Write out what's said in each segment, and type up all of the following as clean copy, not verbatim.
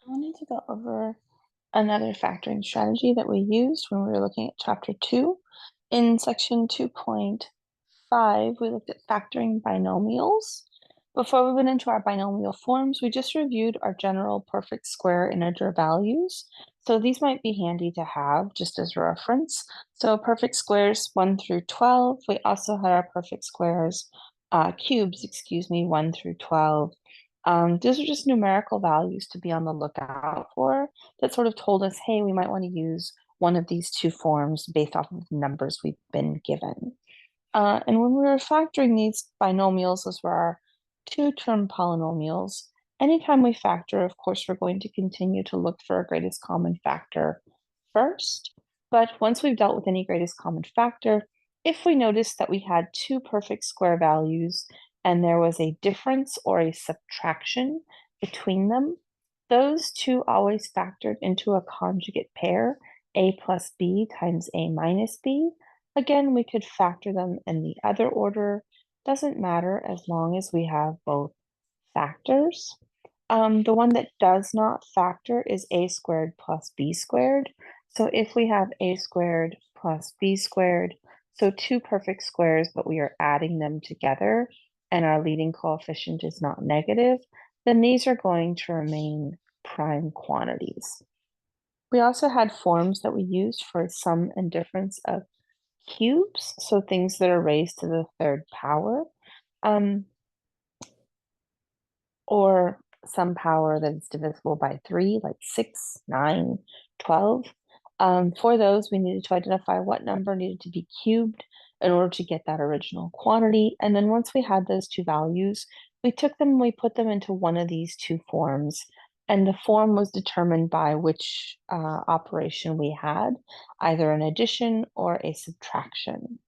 I wanted to go over another factoring strategy that we used when we were looking at chapter 2. In section 2.5, we looked at factoring binomials. Before we went into our binomial forms, we just reviewed our general perfect square integer values. So these might be handy to have just as a reference. So perfect squares 1 through 12. We also had our perfect squares, cubes, 1 through 12. Those are just numerical values to be on the lookout for that sort of told us, hey, we might want to use one of these two forms based off of the numbers we've been given. And when we were factoring these binomials, those were our two-term polynomials. Anytime we factor, of course, we're going to continue to look for a greatest common factor first. But once we've dealt with any greatest common factor, if we notice that we had two perfect square values and there was a difference or a subtraction between them, those two always factored into a conjugate pair, a plus b times a minus b. Again, we could factor them in the other order. Doesn't matter as long as we have both factors. The one that does not factor is a squared plus b squared. So if we have a squared plus b squared, so two perfect squares, but we are adding them together and our leading coefficient is not negative, then these are going to remain prime quantities. We also had forms that we used for sum and difference of cubes, so things that are raised to the third power, or some power that is divisible by 3, like 6, 9, 12. For those, we needed to identify what number needed to be cubed in order to get that original quantity. And then once we had those two values, we took them and we put them into one of these two forms. And the form was determined by which operation we had, either an addition or a subtraction.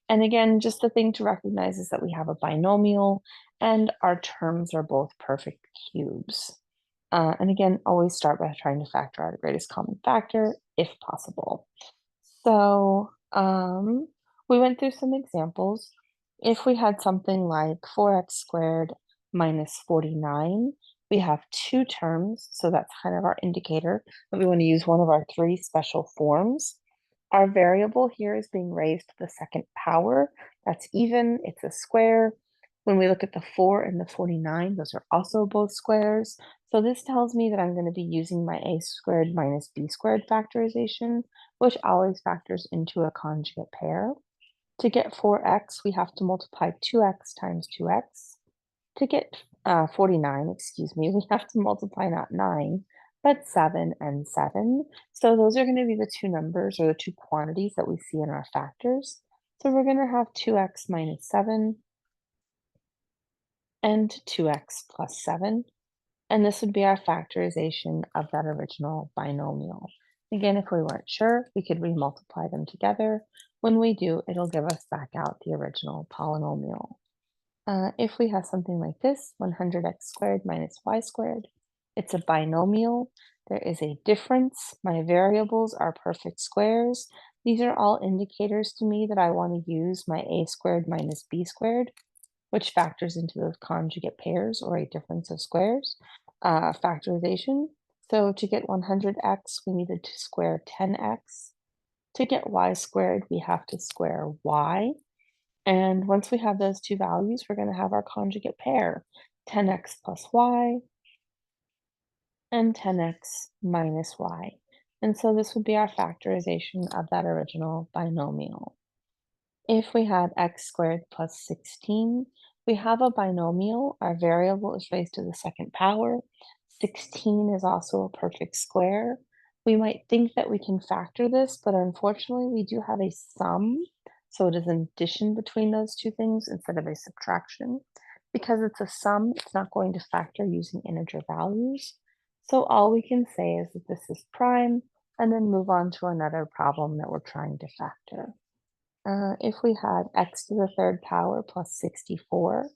And again, just the thing to recognize is that we have a binomial and our terms are both perfect cubes. And again, always start by trying to factor out a greatest common factor if possible. So we went through some examples. If we had something like 4x squared minus 49, we have two terms, so that's kind of our indicator that we want to use one of our three special forms. Our variable here is being raised to the second power. That's even, it's a square. When we look at the 4 and the 49, those are also both squares. So this tells me that I'm going to be using my a squared minus b squared factorization, which always factors into a conjugate pair. To get 4x, we have to multiply 2x times 2x. To get 49, we have to multiply not 9, but 7 and 7. So those are going to be the two numbers or the two quantities that we see in our factors. So we're going to have 2x minus 7 and 2x plus 7. And this would be our factorization of that original binomial. Again, if we weren't sure, we could remultiply them together. When we do, it'll give us back out the original polynomial. If we have something like this, 100x squared minus y squared, it's a binomial. There is a difference. My variables are perfect squares. These are all indicators to me that I want to use my a squared minus b squared, which factors into those conjugate pairs or a difference of squares factorization. So to get 100x, we needed to square 10x. To get y squared, we have to square y. And once we have those two values, we're going to have our conjugate pair, 10x plus y and 10x minus y. And so this would be our factorization of that original binomial. If we had x squared plus 16, we have a binomial. Our variable is raised to the second power. 16 is also a perfect square. We might think that we can factor this, but unfortunately we do have a sum. So it is an addition between those two things instead of a subtraction. Because it's a sum, it's not going to factor using integer values. So all we can say is that this is prime and then move on to another problem that we're trying to factor. If we had x to the third power plus 64,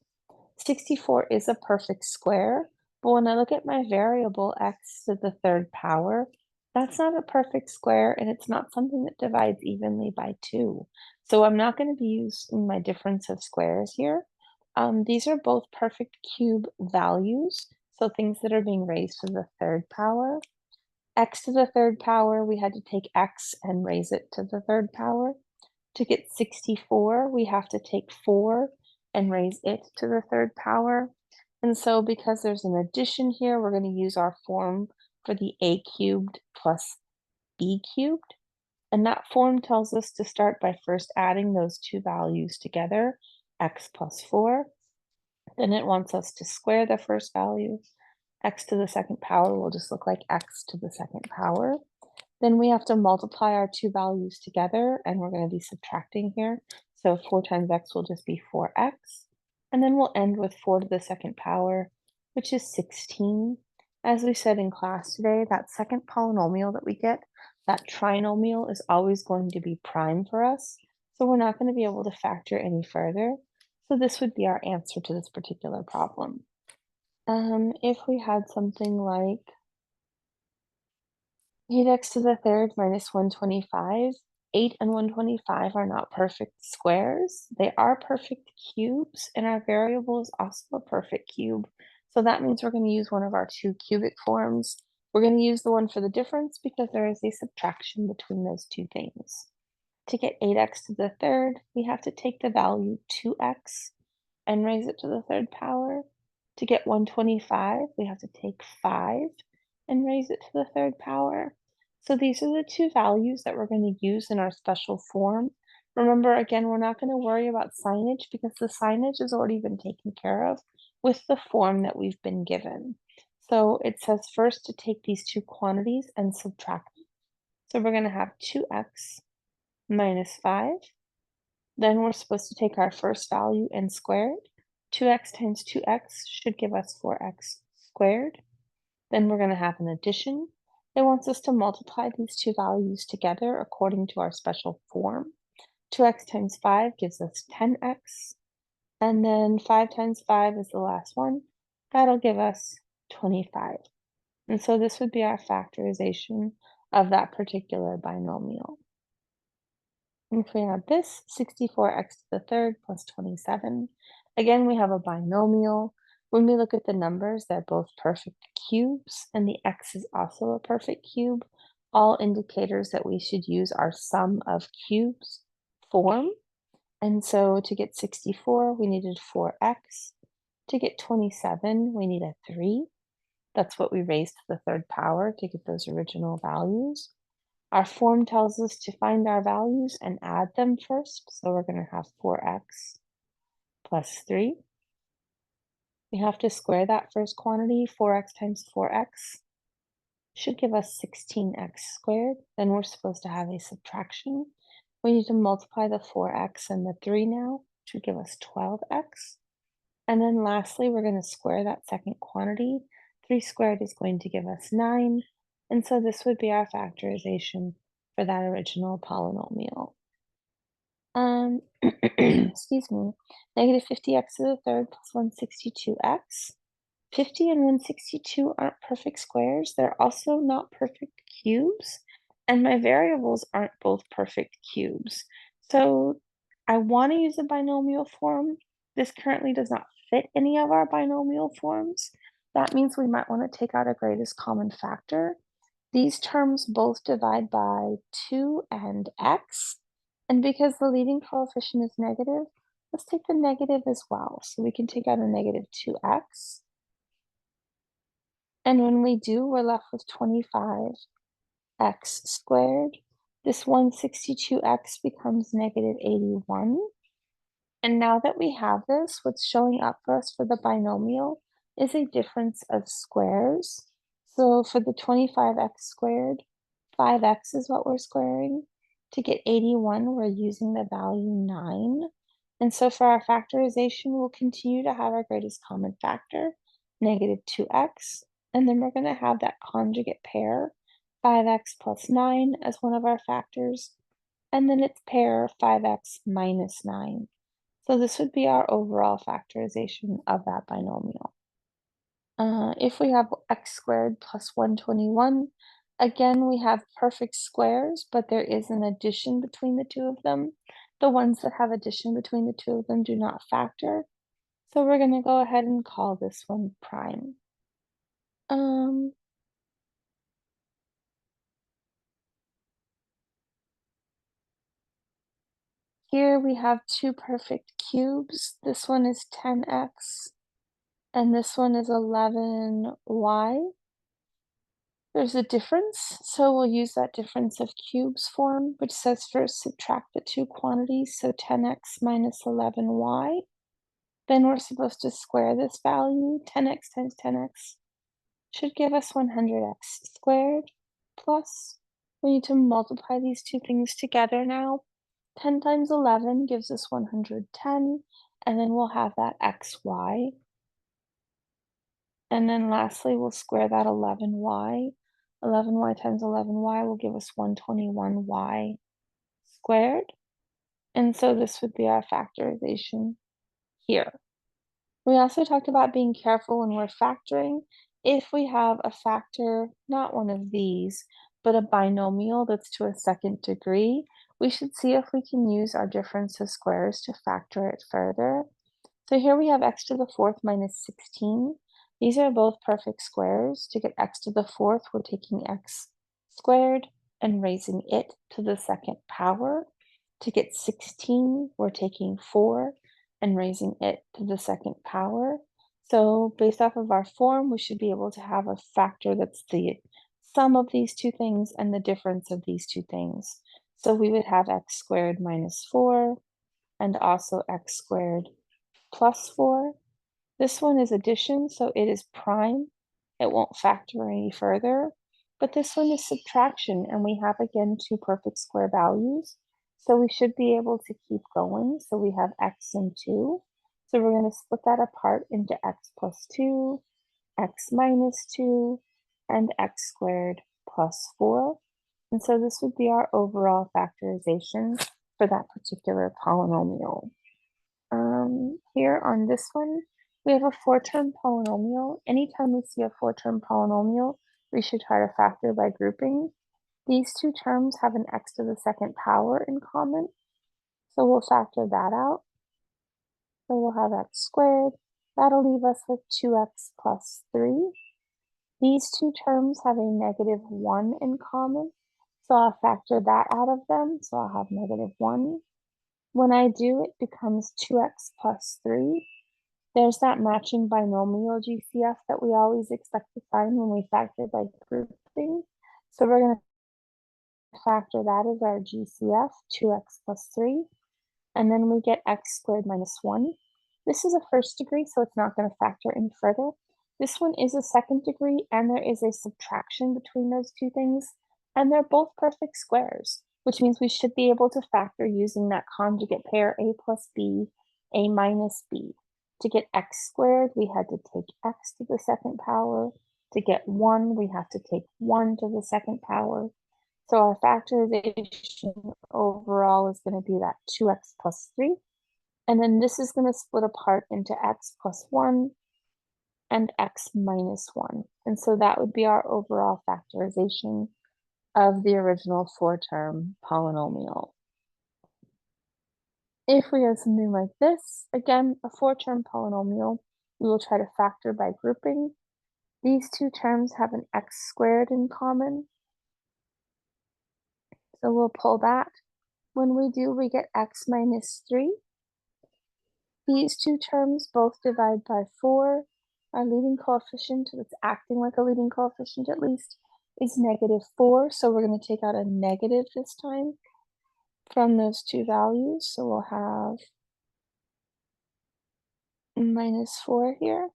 64 is a perfect square, but when I look at my variable x to the third power, that's not a perfect square and it's not something that divides evenly by 2. So I'm not going to be using my difference of squares here. These are both perfect cube values, so things that are being raised to the third power. X to the third power, we had to take x and raise it to the third power. To get 64, we have to take 4 and raise it to the third power. And so because there's an addition here, we're going to use our form for the a cubed plus b cubed. And that form tells us to start by first adding those two values together, x plus 4. Then it wants us to square the first value. X to the second power will just look like x to the second power. Then we have to multiply our two values together, and we're going to be subtracting here. So 4 times x will just be 4x. And then we'll end with 4 to the second power, which is 16. As we said in class today, that second polynomial that we get, that trinomial, is always going to be prime for us. So we're not going to be able to factor any further. So this would be our answer to this particular problem. If we had something like 8x to the third minus 125. 8 and 125 are not perfect squares. They are perfect cubes, and our variable is also a perfect cube. So that means we're going to use one of our two cubic forms. We're going to use the one for the difference because there is a subtraction between those two things. To get 8x to the third, we have to take the value 2x and raise it to the third power. To get 125, we have to take 5 and raise it to the third power. So these are the two values that we're going to use in our special form. Remember, again, we're not going to worry about signage because the signage has already been taken care of with the form that we've been given. So it says first to take these two quantities and subtract them. So we're going to have 2x minus 5. Then we're supposed to take our first value and square it. 2x times 2x should give us 4x squared. Then we're going to have an addition. It wants us to multiply these two values together according to our special form. 2x times 5 gives us 10x. And then 5 times 5 is the last one. That'll give us 25. And so this would be our factorization of that particular binomial. If we have this, 64x to the third plus 27. Again, we have a binomial. When we look at the numbers, they're both perfect cubes, and the x is also a perfect cube, all indicators that we should use our sum of cubes form. And so to get 64, we needed 4x. To get 27, we need a 3. That's what we raised to the third power to get those original values. Our form tells us to find our values and add them first. So we're going to have 4x plus 3. We have to square that first quantity. 4x times 4x should give us 16x squared. Then we're supposed to have a subtraction. We need to multiply the 4x and the 3 now, which would give us 12x. And then lastly, we're going to square that second quantity. 3 squared is going to give us 9. And so this would be our factorization for that original polynomial. Excuse me, negative 50x to the third plus 162x. 50 and 162 aren't perfect squares. They're also not perfect cubes. And my variables aren't both perfect cubes. So I want to use a binomial form. This currently does not fit any of our binomial forms. That means we might want to take out a greatest common factor. These terms both divide by 2 and x. And because the leading coefficient is negative, let's take the negative as well. So we can take out a negative 2x. And when we do, we're left with 25x squared. This 162x becomes negative 81. And now that we have this, what's showing up for us for the binomial is a difference of squares. So for the 25x squared, 5x is what we're squaring. To get 81, we're using the value 9. And so for our factorization, we'll continue to have our greatest common factor, negative 2x. And then we're going to have that conjugate pair, 5x plus 9, as one of our factors. And then its pair, 5x minus 9. So this would be our overall factorization of that binomial. If we have x squared plus 121, again, we have perfect squares, but there is an addition between the two of them. The ones that have addition between the two of them do not factor. So we're going to go ahead and call this one prime. Um, Here we have two perfect cubes. This one is 10x and this one is 11y. There's a difference, so we'll use that difference of cubes form, which says first subtract the two quantities, so 10x minus 11y. Then we're supposed to square this value. 10x times 10x should give us 100x squared, plus we need to multiply these two things together now. 10 times 11 gives us 110, and then we'll have that xy. And then lastly, we'll square that 11y. 11y times 11y will give us 121y squared. And so this would be our factorization here. We also talked about being careful when we're factoring. If we have a factor, not one of these, but a binomial that's to a second degree, we should see if we can use our difference of squares to factor it further. So here we have x to the fourth minus 16. These are both perfect squares. To get x to the fourth, we're taking x squared and raising it to the second power. To get 16, we're taking 4 and raising it to the second power. So based off of our form, we should be able to have a factor that's the sum of these two things and the difference of these two things. So we would have x squared minus 4 and also x squared plus 4. This one is addition, so it is prime. It won't factor any further. But this one is subtraction, and we have again two perfect square values. So we should be able to keep going. So we have x and 2. So we're going to split that apart into x plus 2, x minus 2, and x squared plus 4. And so this would be our overall factorization for that particular polynomial. Here on this one, we have a four-term polynomial. Anytime we see a four-term polynomial, we should try to factor by grouping. These two terms have an x to the second power in common, so we'll factor that out. So we'll have x squared. That'll leave us with 2x plus 3. These two terms have a negative 1 in common, so I'll factor that out of them, so I'll have negative 1. When I do, it becomes 2x plus 3. There's that matching binomial GCF that we always expect to find when we factor by grouping. So we're going to factor that as our GCF, 2x plus 3. And then we get x squared minus 1. This is a first degree, so it's not going to factor in further. This one is a second degree, and there is a subtraction between those two things. And they're both perfect squares, which means we should be able to factor using that conjugate pair a plus b, a minus b. To get x squared, we had to take x to the second power. To get 1, we have to take 1 to the second power. So our factorization overall is going to be that 2x plus 3. And then this is going to split apart into x plus 1 and x minus 1. And so that would be our overall factorization of the original four-term polynomial. If we have something like this, again, a four-term polynomial, we will try to factor by grouping. These two terms have an x squared in common. So we'll pull that. When we do, we get x minus 3. These two terms both divide by 4. Our leading coefficient, that's acting like a leading coefficient at least, is negative 4. So we're going to take out a negative this time from those two values. So we'll have minus 4 here.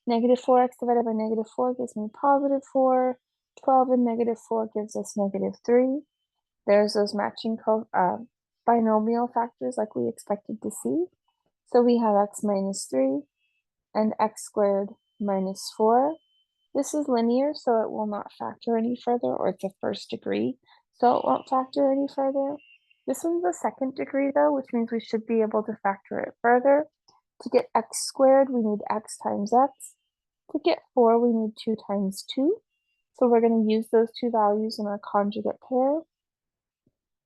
Negative 4x divided by negative 4 gives me positive 4. 12 and negative 4 gives us negative 3. There's those matching binomial factors like we expected to see. So we have x minus 3 and x squared minus 4. This is linear, so it will not factor any further, or it's a first degree, so it won't factor any further. This one's a second degree, though, which means we should be able to factor it further. To get x squared, we need x times x. To get 4, we need 2 times 2. So we're going to use those two values in our conjugate pair.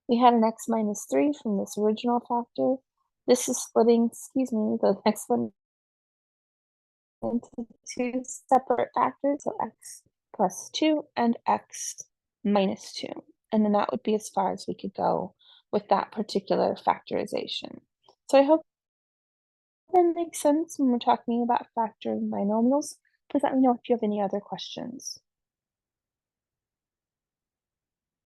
We had an x minus 3 from this original factor. This is splitting, the next one into two separate factors, so x plus 2 and x minus 2. And then that would be as far as we could go with that particular factorization. So I hope that makes sense when we're talking about factoring binomials. Please let me know if you have any other questions.